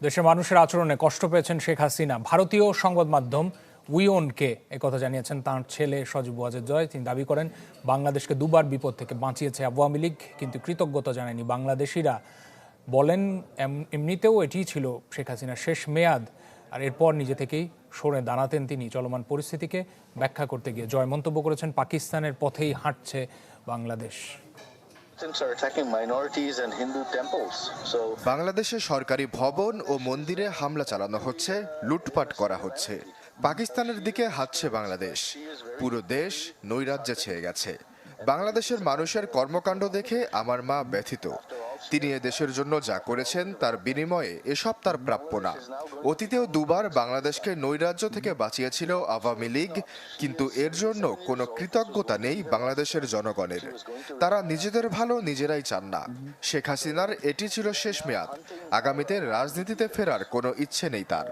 দেশের মানুষের আচরণে কষ্ট পেয়েছেন শেখ হাসিনা। ভারতীয় সংবাদ মাধ্যম উইওনকে একথা জানিয়েছেন তাঁর ছেলে সজীব ওয়াজেদ জয়। তিনি দাবি করেন, বাংলাদেশকে দুবার বিপদ থেকে বাঁচিয়েছে আওয়ামী লীগ, কিন্তু কৃতজ্ঞতা জানায়নি বাংলাদেশিরা। বলেন, এমনিতেও এটিই ছিল শেখ হাসিনার শেষ মেয়াদ। আর এরপর নিজে থেকেই সরে দাঁড়াতেন তিনি চলমান পরিস্থিতিকে ব্যাখ্যা করতে গিয়ে। জয় মন্তব্য করেছেন, পাকিস্তানের পথেই হাঁটছে বাংলাদেশ। বাংলাদেশে সরকারি ভবন ও মন্দিরে হামলা চালানো হচ্ছে, লুটপাট করা হচ্ছে। পাকিস্তানের দিকে হাঁটছে বাংলাদেশ। পুরো দেশ নৈরাজ্যে ছেয়ে গেছে। বাংলাদেশের মানুষের কর্মকাণ্ড দেখে আমার মা ব্যথিত। তিনি এদেশের জন্য যা করেছেন তার বিনিময়ে এসব তার প্রাপ্য না। অতীতেও দুবার বাংলাদেশকে নৈরাজ্য থেকে বাঁচিয়েছিল আওয়ামী লীগ, কিন্তু এর জন্য কোনো কৃতজ্ঞতা নেই বাংলাদেশের জনগণের। তারা নিজেদের ভালো নিজেরাই চান না। শেখ হাসিনার এটি ছিল শেষ মেয়াদ। আগামীতে রাজনীতিতে ফেরার কোনো ইচ্ছে নেই তার।